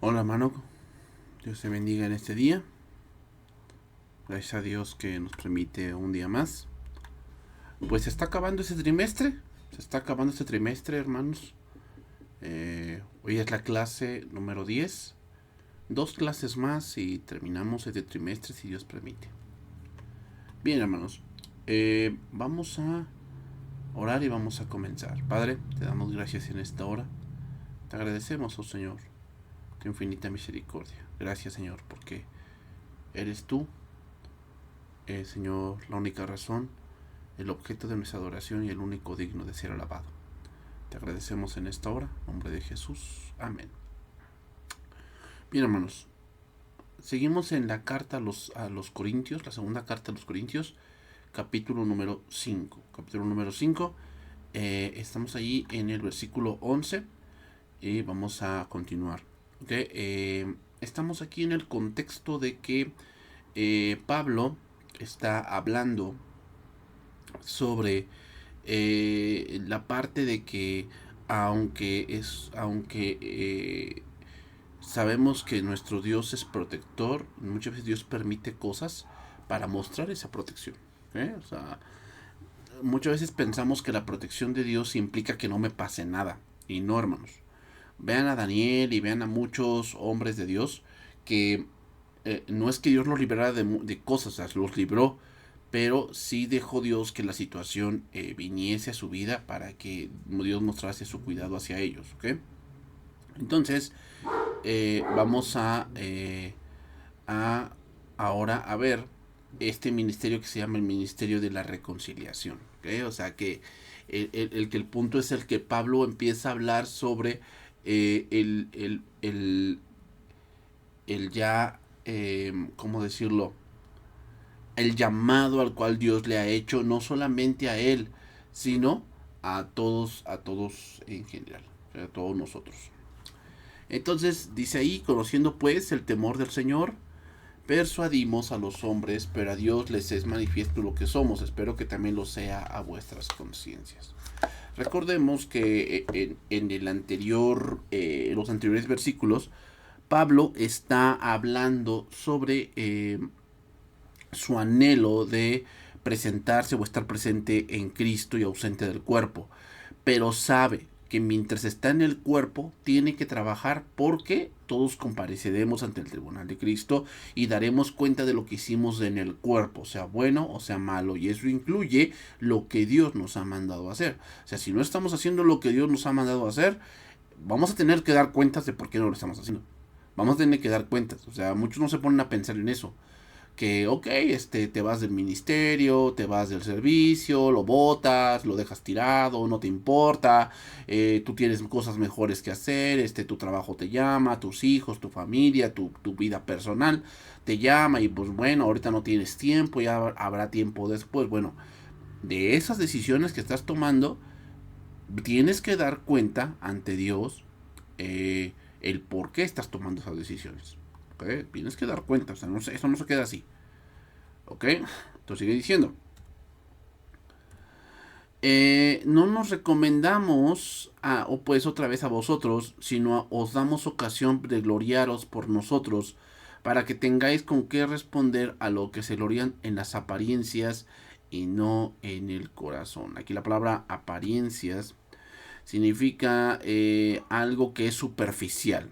Hola, hermano. Dios te bendiga en este día. Gracias a Dios que nos permite un día más. Pues se está acabando ese trimestre. Se está acabando este trimestre, hermanos. Hoy es la clase número 10. Dos clases más y terminamos este trimestre si Dios permite. Bien, hermanos. Vamos a orar y vamos a comenzar. Padre, te damos gracias en esta hora. Te agradecemos, oh Señor, tu infinita misericordia. Gracias, Señor, porque eres tú, Señor, la única razón, el objeto de nuestra adoración y el único digno de ser alabado. Te agradecemos en esta hora, en nombre de Jesús. Amén. Bien, hermanos, seguimos en la carta a los Corintios, la segunda carta a los Corintios, capítulo número 5. Capítulo número 5, estamos ahí en el versículo 11 y vamos a continuar. ¿Okay? Estamos aquí en el contexto de que Pablo está hablando sobre la parte de que aunque sabemos que nuestro Dios es protector, muchas veces Dios permite cosas para mostrar esa protección. O sea, muchas veces pensamos que la protección de Dios implica que no me pase nada, y no, hermanos. Vean a Daniel y vean a muchos hombres de Dios que no es que Dios los librara de cosas, o sea, los libró, pero sí dejó Dios que la situación viniese a su vida para que Dios mostrase su cuidado hacia ellos. ¿Okay? Entonces, vamos a ahora a ver este ministerio que se llama el ministerio de la reconciliación. ¿Okay? O sea que el punto es el que Pablo empieza a hablar sobre el ya, ¿cómo decirlo? El llamado al cual Dios le ha hecho, no solamente a él, sino a todos en general, o sea, a todos nosotros. Entonces dice ahí, conociendo pues el temor del Señor, persuadimos a los hombres, pero a Dios les es manifiesto lo que somos. Espero que también lo sea a vuestras conciencias. Recordemos que en el anterior, los anteriores versículos, Pablo está hablando sobre su anhelo de presentarse o estar presente en Cristo y ausente del cuerpo, pero sabe que mientras está en el cuerpo tiene que trabajar porque todos compareceremos ante el tribunal de Cristo y daremos cuenta de lo que hicimos en el cuerpo, sea bueno o sea malo, y eso incluye lo que Dios nos ha mandado a hacer. O sea, si no estamos haciendo lo que Dios nos ha mandado a hacer, vamos a tener que dar cuentas de por qué no lo estamos haciendo. Vamos a tener que dar cuentas. O sea, muchos no se ponen a pensar en eso, que, ok, te vas del ministerio, te vas del servicio, lo botas, lo dejas tirado, no te importa, tú tienes cosas mejores que hacer, tu trabajo te llama, tus hijos, tu familia, tu vida personal te llama, y pues bueno, ahorita no tienes tiempo, ya habrá tiempo después. Bueno, de esas decisiones que estás tomando, tienes que dar cuenta ante Dios el por qué estás tomando esas decisiones. ¿Okay? Tienes que dar cuenta, o sea, no, eso no se queda así. ¿Ok? Entonces sigue diciendo. No nos recomendamos, o pues otra vez a vosotros, sino os damos ocasión de gloriaros por nosotros, para que tengáis con qué responder a lo que se glorian en las apariencias y no en el corazón. Aquí la palabra apariencias significa algo que es superficial.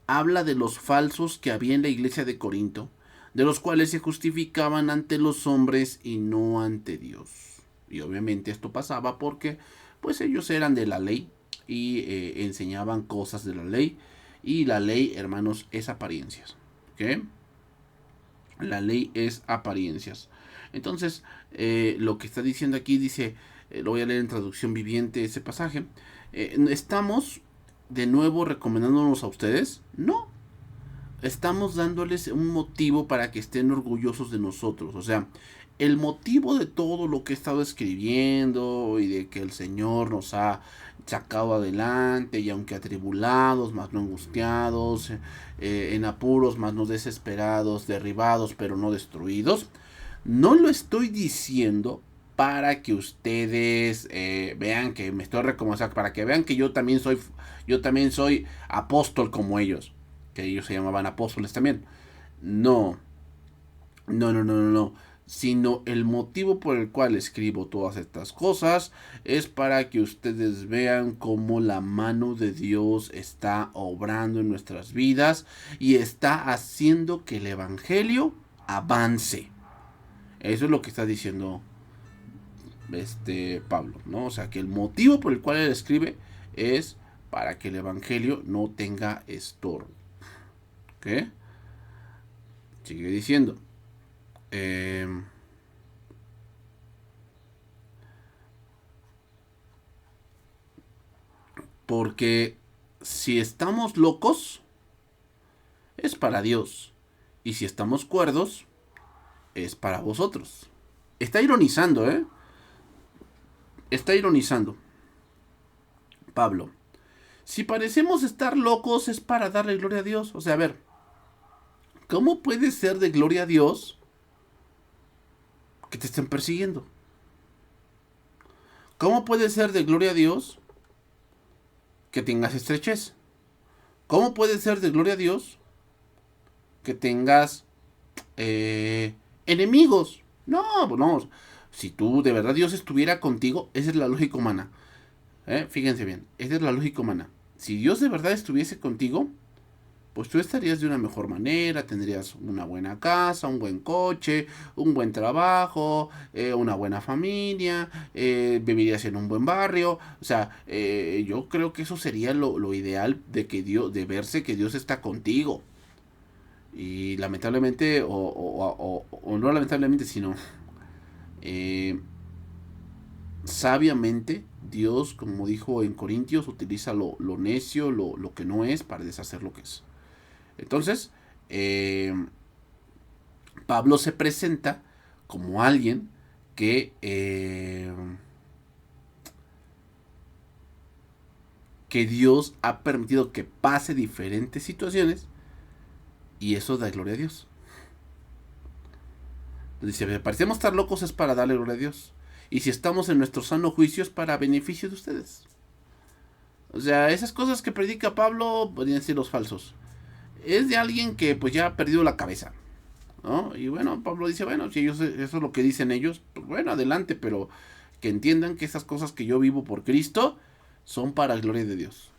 Habla de los falsos que había en la iglesia de Corinto, de los cuales se justificaban ante los hombres y no ante Dios. Y obviamente esto pasaba porque pues ellos eran de la ley y enseñaban cosas de la ley, y la ley, hermanos, es apariencias. ¿Okay? La ley es apariencias. Entonces, lo que está diciendo aquí dice, lo voy a leer en traducción viviente ese pasaje. ¿Estamos de nuevo recomendándonos a ustedes? No, estamos dándoles un motivo para que estén orgullosos de nosotros. O sea, el motivo de todo lo que he estado escribiendo y de que el Señor nos ha sacado adelante, y aunque atribulados, más no angustiados, en apuros, más no desesperados, derribados, pero no destruidos, no lo estoy diciendo para que ustedes vean que me estoy recomendando, para que vean que yo también soy apóstol como ellos. que ellos se llamaban apóstoles también. No, no. Sino el motivo por el cual escribo todas estas cosas es para que ustedes vean cómo la mano de Dios está obrando en nuestras vidas y está haciendo que el evangelio avance. Eso es lo que está diciendo Pablo, ¿no? O sea, que el motivo por el cual él escribe es para que el evangelio no tenga estorbo. ¿Ok? Sigue diciendo. Porque si estamos locos, es para Dios. Y si estamos cuerdos, es para vosotros. Está ironizando, ¿eh? Está ironizando. Pablo. Si parecemos estar locos, es para darle gloria a Dios. O sea, a ver, ¿cómo puede ser de gloria a Dios que te estén persiguiendo? ¿Cómo puede ser de gloria a Dios que tengas estrechez? ¿Cómo puede ser de gloria a Dios que tengas enemigos? No, pues no. Si tú de verdad Dios estuviera contigo, esa es la lógica humana. Fíjense bien, esa es la lógica humana. Si Dios de verdad estuviese contigo, pues tú estarías de una mejor manera, tendrías una buena casa, un buen coche, un buen trabajo, una buena familia, vivirías en un buen barrio. O sea, yo creo que eso sería lo ideal de que Dios, de verse que Dios está contigo. Y lamentablemente, o no lamentablemente, sino sabiamente, Dios, como dijo en Corintios, utiliza lo necio, lo que no es, para deshacer lo que es. Entonces, Pablo se presenta como alguien que Dios ha permitido que pase diferentes situaciones y eso da gloria a Dios. Dice, si parecemos estar locos es para darle gloria a Dios. Y si estamos en nuestro sano juicio es para beneficio de ustedes. O sea, esas cosas que predica Pablo podrían ser los falsos. Es de alguien que pues ya ha perdido la cabeza, ¿no? Y bueno, Pablo dice, bueno, si ellos, eso es lo que dicen ellos, pues bueno, adelante, pero que entiendan que esas cosas que yo vivo por Cristo son para gloria de Dios.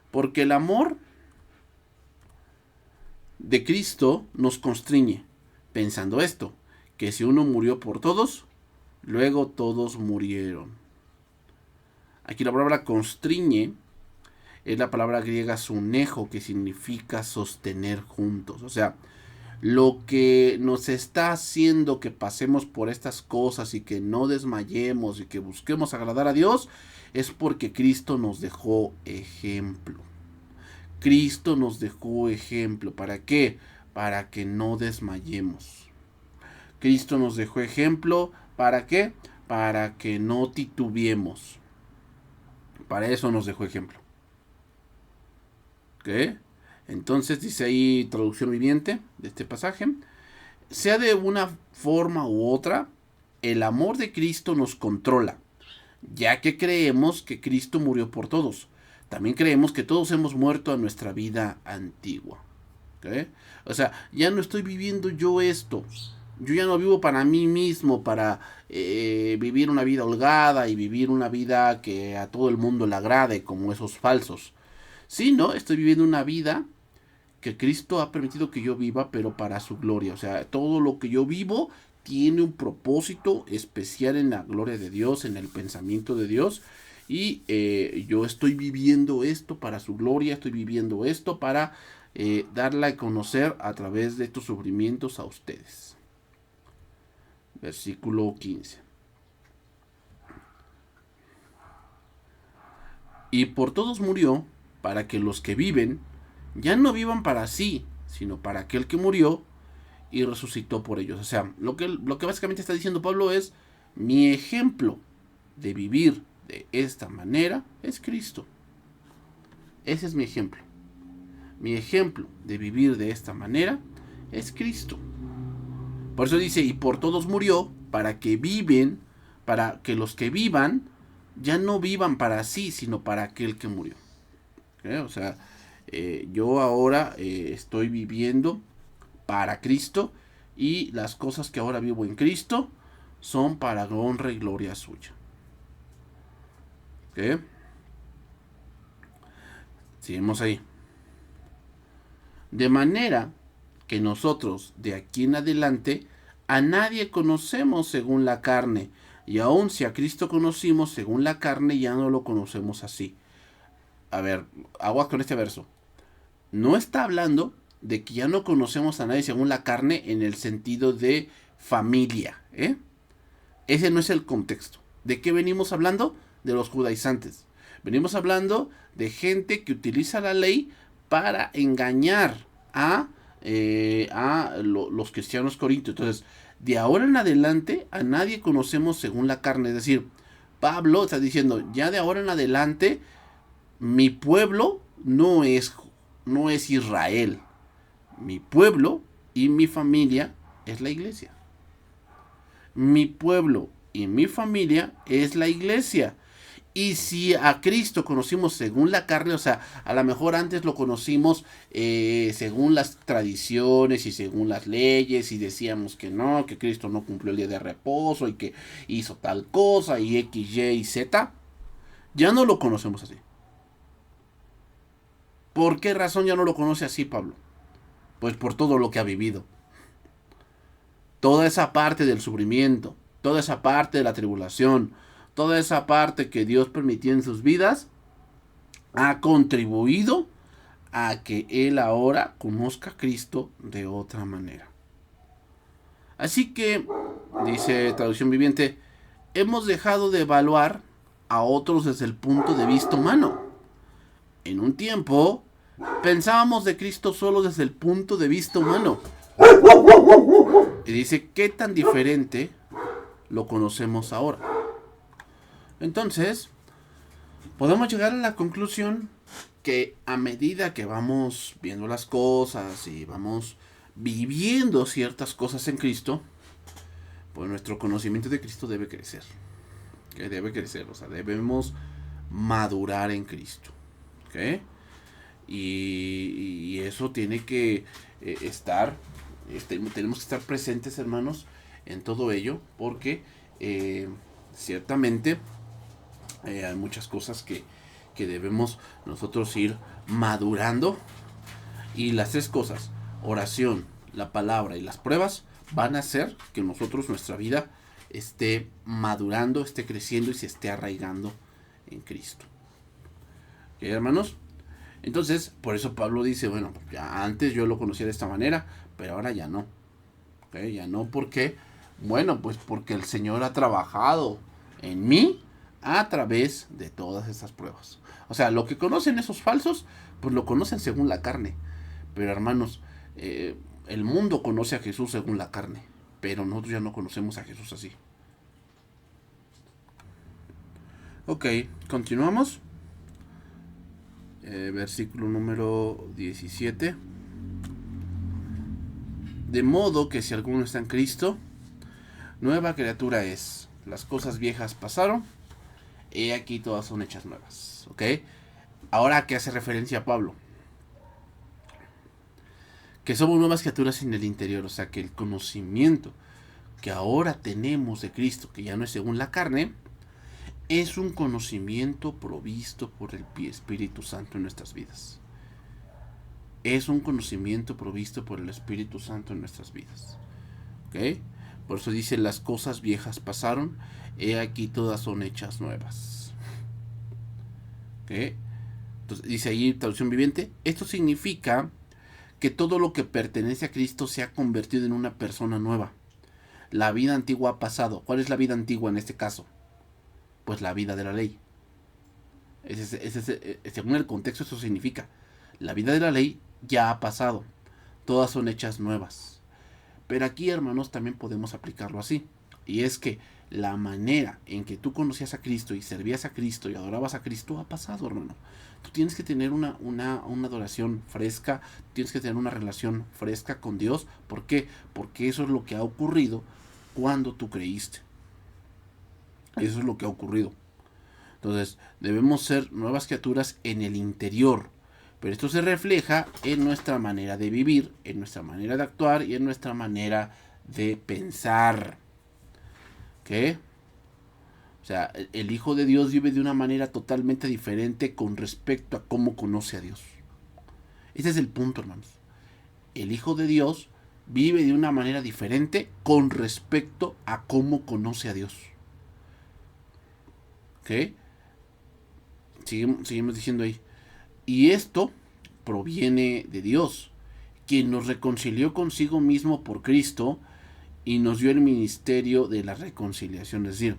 Porque el amor de Cristo nos constriñe, pensando esto, que si uno murió por todos, luego todos murieron. Aquí la palabra constriñe es la palabra griega sunejo, que significa sostener juntos. O sea, lo que nos está haciendo que pasemos por estas cosas y que no desmayemos y que busquemos agradar a Dios es porque Cristo nos dejó ejemplo. Cristo nos dejó ejemplo. ¿Para qué? Para que no desmayemos. Cristo nos dejó ejemplo. ¿Para qué? Para que no titubeemos. Para eso nos dejó ejemplo. ¿Ok? Entonces dice ahí traducción viviente de este pasaje. Sea de una forma u otra, el amor de Cristo nos controla, ya que creemos que Cristo murió por todos. También creemos que todos hemos muerto a nuestra vida antigua. ¿Okay? O sea, ya no estoy viviendo yo esto. Yo ya no vivo para mí mismo, para vivir una vida holgada y vivir una vida que a todo el mundo le agrade, como esos falsos. Sino estoy viviendo una vida que Cristo ha permitido que yo viva, pero para su gloria. O sea, todo lo que yo vivo tiene un propósito especial en la gloria de Dios, en el pensamiento de Dios. Y yo estoy viviendo esto para su gloria, estoy viviendo esto para darla a conocer a través de estos sufrimientos a ustedes. Versículo 15. Y por todos murió, para que los que viven ya no vivan para sí, sino para aquel que murió y resucitó por ellos. O sea, lo que básicamente está diciendo Pablo es, mi ejemplo de vivir de esta manera es Cristo. Ese es mi ejemplo. Mi ejemplo de vivir de esta manera es Cristo. Por eso dice, y por todos murió, para que los que vivan, ya no vivan para sí, sino para aquel que murió. ¿Okay? O sea, Yo ahora estoy viviendo para Cristo y las cosas que ahora vivo en Cristo son para honra y gloria suya. ¿Ok? Seguimos ahí. De manera que nosotros de aquí en adelante a nadie conocemos según la carne, y aun si a Cristo conocimos según la carne, ya no lo conocemos así. A ver, aguas con este verso. No está hablando de que ya no conocemos a nadie según la carne en el sentido de familia, ¿eh? Ese no es el contexto. ¿De qué venimos hablando? De los judaizantes. Venimos hablando de gente que utiliza la ley para engañar los cristianos corintios. Entonces, de ahora en adelante a nadie conocemos según la carne. Es decir, Pablo está diciendo, ya de ahora en adelante, mi pueblo no es Israel. Mi pueblo y mi familia es la iglesia. Mi pueblo y mi familia es la iglesia. Y si a Cristo conocimos según la carne, o sea, a lo mejor antes lo conocimos según las tradiciones y según las leyes, y decíamos que no, que Cristo no cumplió el día de reposo y que hizo tal cosa y X, Y y Z, ya no lo conocemos así. ¿Por qué razón ya no lo conoce así, Pablo? Pues por todo lo que ha vivido. Toda esa parte del sufrimiento, toda esa parte de la tribulación, toda esa parte que Dios permitió en sus vidas, ha contribuido a que él ahora conozca a Cristo de otra manera. Así que, dice Traducción Viviente, hemos dejado de evaluar a otros desde el punto de vista humano. En un tiempo, pensábamos de Cristo solo desde el punto de vista humano. Y dice, ¿qué tan diferente lo conocemos ahora? Entonces, podemos llegar a la conclusión que a medida que vamos viendo las cosas y vamos viviendo ciertas cosas en Cristo, pues nuestro conocimiento de Cristo debe crecer. Que debe crecer, o sea, debemos madurar en Cristo. ¿Ok? Y eso tiene que estar, tenemos que estar presentes, hermanos, en todo ello, porque ciertamente hay muchas cosas que debemos nosotros ir madurando. Y las tres cosas, oración, la palabra y las pruebas, van a hacer que nosotros, nuestra vida, esté madurando, esté creciendo y se esté arraigando en Cristo. ¿Ok, hermanos? Entonces, por eso Pablo dice, bueno, ya antes yo lo conocía de esta manera, pero ahora ya no. ¿Okay? Ya no, porque, bueno, pues porque el Señor ha trabajado en mí a través de todas estas pruebas. O sea, lo que conocen esos falsos, pues lo conocen según la carne. Pero hermanos, el mundo conoce a Jesús según la carne, pero nosotros ya no conocemos a Jesús así. Ok, continuamos. Versículo número 17. De modo que si alguno está en Cristo, nueva criatura es. Las cosas viejas pasaron, y aquí todas son hechas nuevas. ¿Ok? Ahora, ¿a qué hace referencia Pablo? Que somos nuevas criaturas en el interior, o sea que el conocimiento que ahora tenemos de Cristo, que ya no es según la carne, es un conocimiento provisto por el Espíritu Santo en nuestras vidas. Es un conocimiento provisto por el Espíritu Santo en nuestras vidas. ¿Ok? Por eso dice, las cosas viejas pasaron, he aquí todas son hechas nuevas. ¿Ok? Entonces dice ahí, Traducción Viviente, esto significa que todo lo que pertenece a Cristo se ha convertido en una persona nueva. La vida antigua ha pasado. ¿Cuál es la vida antigua en este caso? Pues la vida de la ley. Según el contexto, eso significa, la vida de la ley ya ha pasado. Todas son hechas nuevas. Pero aquí, hermanos, también podemos aplicarlo así. Y es que la manera en que tú conocías a Cristo y servías a Cristo y adorabas a Cristo ha pasado, hermano. Tú tienes que tener una adoración fresca, tienes que tener una relación fresca con Dios. ¿Por qué? Porque eso es lo que ha ocurrido cuando tú creíste. Eso es lo que ha ocurrido. Entonces, debemos ser nuevas criaturas en el interior, Pero esto se refleja en nuestra manera de vivir, en nuestra manera de actuar y en nuestra manera de pensar. ¿Qué? O sea, el Hijo de Dios vive de una manera totalmente diferente con respecto a cómo conoce a Dios. Ese es el punto, hermanos. El Hijo de Dios vive de una manera diferente con respecto a cómo conoce a Dios. ¿Ok? Seguimos diciendo ahí. Y esto proviene de Dios, quien nos reconcilió consigo mismo por Cristo y nos dio el ministerio de la reconciliación. Es decir,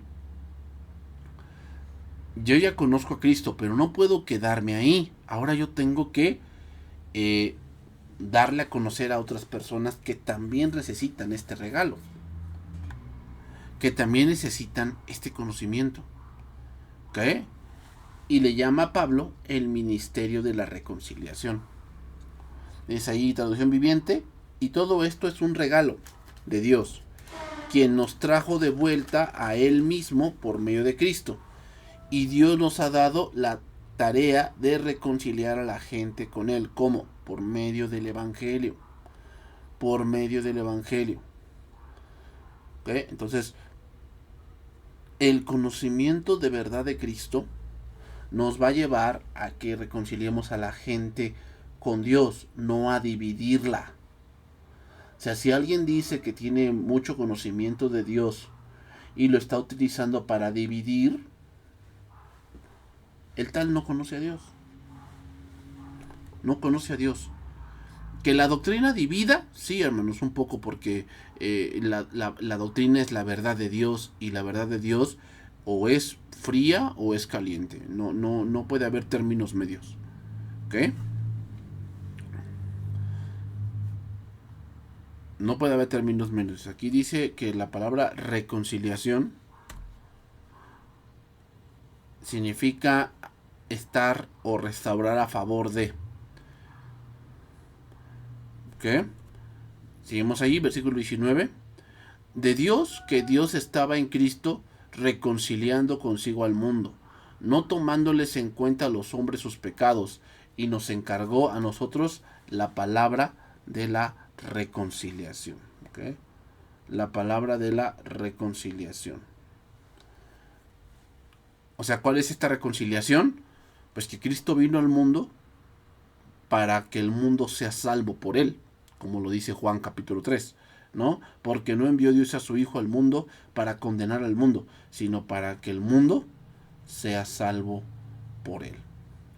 yo ya conozco a Cristo, pero no puedo quedarme ahí. Ahora yo tengo que darle a conocer a otras personas que también necesitan este regalo, que también necesitan este conocimiento. ¿Ok? Y le llama a Pablo el ministerio de la reconciliación. Es ahí traducción viviente. Y todo esto es un regalo de Dios, quien nos trajo de vuelta a Él mismo por medio de Cristo. Y Dios nos ha dado la tarea de reconciliar a la gente con Él. ¿Cómo? Por medio del Evangelio. Por medio del Evangelio. ¿Ok? Entonces, el conocimiento de verdad de Cristo nos va a llevar a que reconciliemos a la gente con Dios, no a dividirla. O sea, si alguien dice que tiene mucho conocimiento de Dios y lo está utilizando para dividir, el tal no conoce a Dios. No conoce a Dios. Que la doctrina divida, sí, hermanos, un poco, porque la doctrina es la verdad de Dios, y la verdad de Dios o es fría o es caliente. No puede haber términos medios. ¿Ok? No puede haber términos medios. Aquí dice que la palabra reconciliación significa estar o restaurar a favor de. ¿Ok? Seguimos ahí, versículo 19. De Dios, que Dios estaba en Cristo reconciliando consigo al mundo, no tomándoles en cuenta a los hombres sus pecados, y nos encargó a nosotros la palabra de la reconciliación. ¿Okay? La palabra de la reconciliación. O sea, ¿cuál es esta reconciliación? Pues que Cristo vino al mundo para que el mundo sea salvo por él, como lo dice Juan capítulo 3. ¿No? Porque no envió Dios a su Hijo al mundo para condenar al mundo, sino para que el mundo sea salvo por él.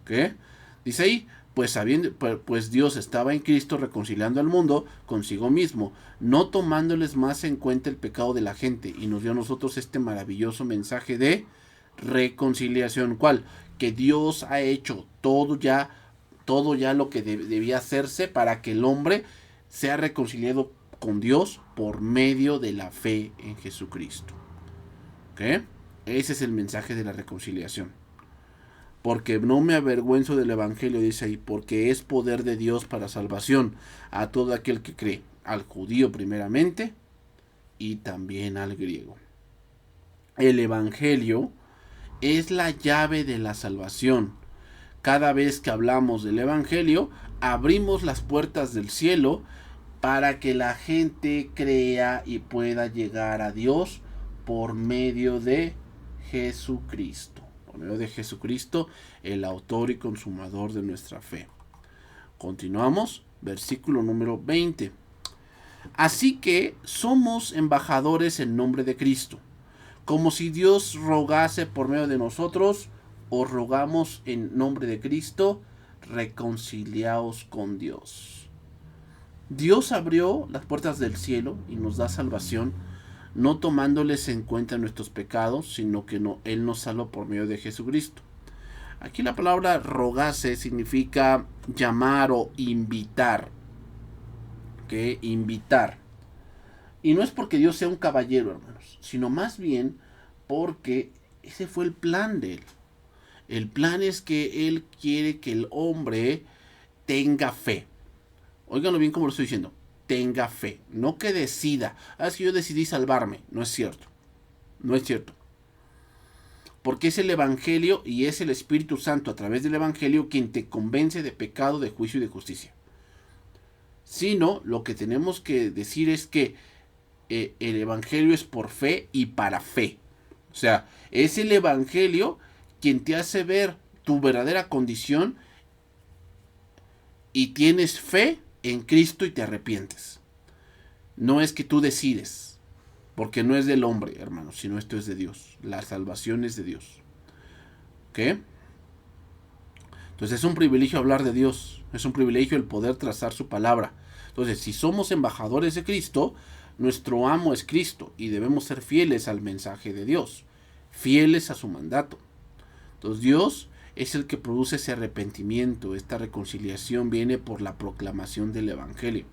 ¿Qué? Dice ahí, pues Dios estaba en Cristo reconciliando al mundo consigo mismo, no tomándoles más en cuenta el pecado de la gente, y nos dio a nosotros este maravilloso mensaje de reconciliación. ¿Cuál? Que Dios ha hecho todo ya lo que debía hacerse para que el hombre sea reconciliado con Dios por medio de la fe en Jesucristo. ¿Ok? Ese es el mensaje de la reconciliación. Porque no me avergüenzo del Evangelio, dice ahí, porque es poder de Dios para salvación a todo aquel que cree, al judío primeramente y también al griego. El Evangelio es la llave de la salvación. Cada vez que hablamos del Evangelio, abrimos las puertas del cielo para que la gente crea y pueda llegar a Dios por medio de Jesucristo. Por medio de Jesucristo, el autor y consumador de nuestra fe. Continuamos, versículo número 20. Así que somos embajadores en nombre de Cristo. Como si Dios rogase por medio de nosotros, os rogamos en nombre de Cristo, reconciliaos con Dios. Dios abrió las puertas del cielo y nos da salvación, no tomándoles en cuenta nuestros pecados, sino que Él nos salvó por medio de Jesucristo. Aquí la palabra rogase significa llamar o invitar. ¿Okay? Invitar. Y no es porque Dios sea un caballero, hermanos, sino más bien porque ese fue el plan de Él. El plan es que Él quiere que el hombre tenga fe. Óiganlo bien como lo estoy diciendo. Tenga fe. No que decida. Es que yo decidí salvarme. No es cierto. No es cierto. porque es el Evangelio y es el Espíritu Santo a través del Evangelio quien te convence de pecado, de juicio y de justicia. Sino, lo que tenemos que decir es que el Evangelio es por fe y para fe. O sea, es el Evangelio quien te hace ver tu verdadera condición y tienes fe en Cristo y te arrepientes. No es que tú decides, porque no es del hombre, hermanos, sino esto es de Dios. La salvación es de Dios. ¿Ok? Entonces es un privilegio hablar de Dios, es un privilegio el poder trazar su palabra. Entonces, si somos embajadores de Cristo, nuestro amo es Cristo y debemos ser fieles al mensaje de Dios, fieles a su mandato. Entonces Dios es el que produce ese arrepentimiento, esta reconciliación viene por la proclamación del Evangelio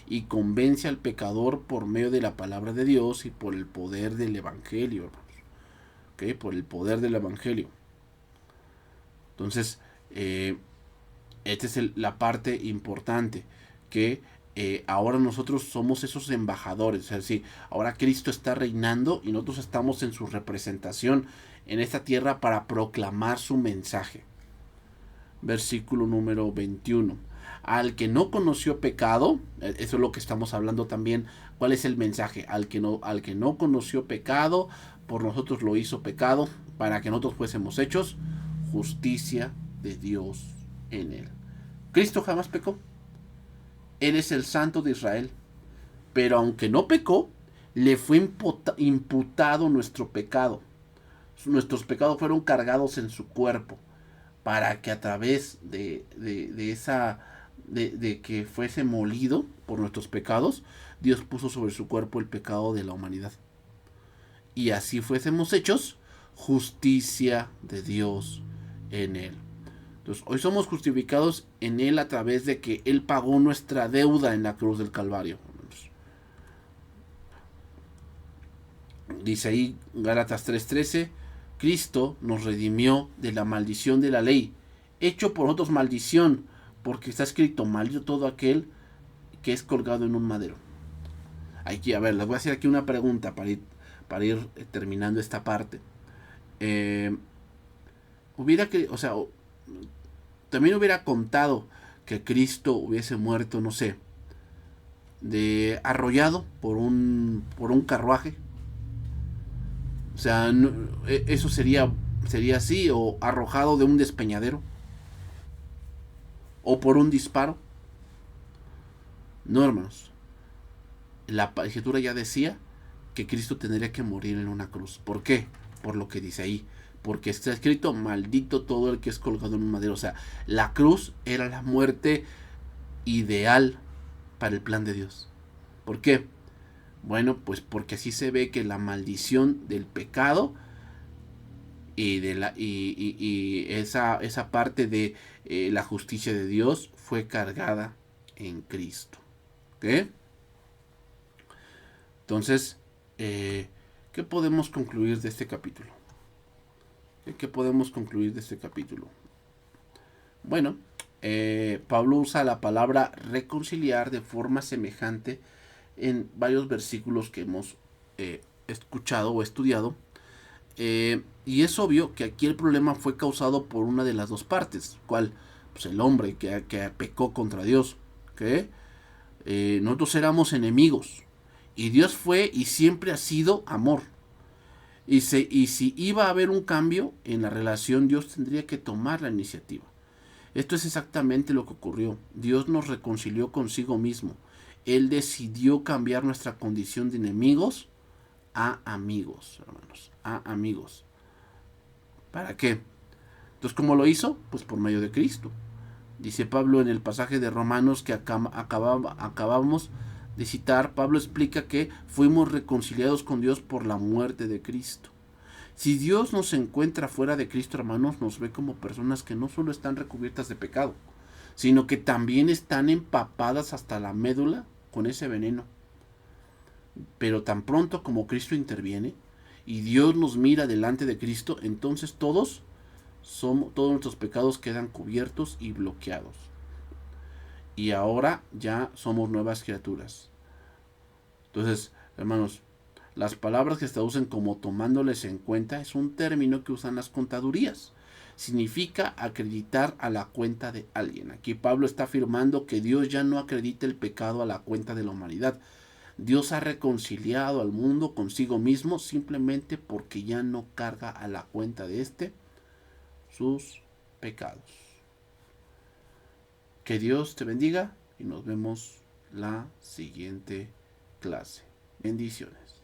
y convence al pecador por medio de la palabra de Dios y por el poder del Evangelio, hermanos. ¿Okay? Por el poder del Evangelio. Entonces, esta es la parte importante, que ahora nosotros somos esos embajadores, es decir, ahora Cristo está reinando y nosotros estamos en su representación en esta tierra para proclamar su mensaje. Versículo número 21. Al que no conoció pecado, eso es lo que estamos hablando también, ¿cuál es el mensaje? Al que no conoció pecado, por nosotros lo hizo pecado, para que nosotros fuésemos hechos justicia de Dios en él. Cristo jamás pecó. Él es el Santo de Israel. Pero aunque no pecó, le fue imputado nuestro pecado. Nuestros pecados fueron cargados en su cuerpo para que a través de que fuese molido por nuestros pecados, Dios puso sobre su cuerpo el pecado de la humanidad. Y así fuésemos hechos justicia de Dios en él. Entonces, hoy somos justificados en él a través de que él pagó nuestra deuda en la cruz del Calvario. Dice ahí Gálatas 3:13, Cristo nos redimió de la maldición de la ley, hecho por nosotros maldición, porque está escrito, maldito todo aquel que es colgado en un madero. Aquí, a ver, les voy a hacer aquí una pregunta para ir terminando esta parte. También hubiera contado que Cristo hubiese muerto, no sé, arrollado por un carruaje. O sea, no, eso sería así, o arrojado de un despeñadero, o por un disparo. No, hermanos. La Escritura ya decía que Cristo tendría que morir en una cruz. ¿Por qué? Por lo que dice ahí. Porque está escrito, maldito todo el que es colgado en un madero. O sea, la cruz era la muerte ideal para el plan de Dios. ¿Por qué? Bueno, pues porque así se ve que la maldición del pecado y esa parte de la justicia de Dios fue cargada en Cristo. ¿Ok? Entonces, ¿qué podemos concluir de este capítulo? ¿Qué podemos concluir de este capítulo? Bueno, Pablo usa la palabra reconciliar de forma semejante en varios versículos que hemos escuchado o estudiado. Y es obvio que aquí el problema fue causado por una de las dos partes. ¿Cuál? Pues el hombre que pecó contra Dios. ¿Okay? Nosotros éramos enemigos. Y Dios fue y siempre ha sido amor. Y si iba a haber un cambio en la relación, Dios tendría que tomar la iniciativa. Esto es exactamente lo que ocurrió. Dios nos reconcilió consigo mismo. Él decidió cambiar nuestra condición de enemigos a amigos, hermanos. A amigos. ¿Para qué? Entonces, ¿cómo lo hizo? Pues por medio de Cristo. Dice Pablo en el pasaje de Romanos que acabamos de citar, Pablo explica que fuimos reconciliados con Dios por la muerte de Cristo. Si Dios nos encuentra fuera de Cristo, hermanos, nos ve como personas que no solo están recubiertas de pecado, sino que también están empapadas hasta la médula con ese veneno. Pero tan pronto como Cristo interviene y Dios nos mira delante de Cristo, entonces todos nuestros pecados quedan cubiertos y bloqueados. Y ahora ya somos nuevas criaturas. Entonces, hermanos, Las palabras que se traducen como tomándoles en cuenta es un término que usan las contadurías. Significa acreditar a la cuenta de alguien. Aquí Pablo está afirmando que Dios ya no acredita el pecado a la cuenta de la humanidad. Dios ha reconciliado al mundo consigo mismo simplemente porque ya no carga a la cuenta de éste sus pecados. Que Dios te bendiga y nos vemos la siguiente clase. Bendiciones.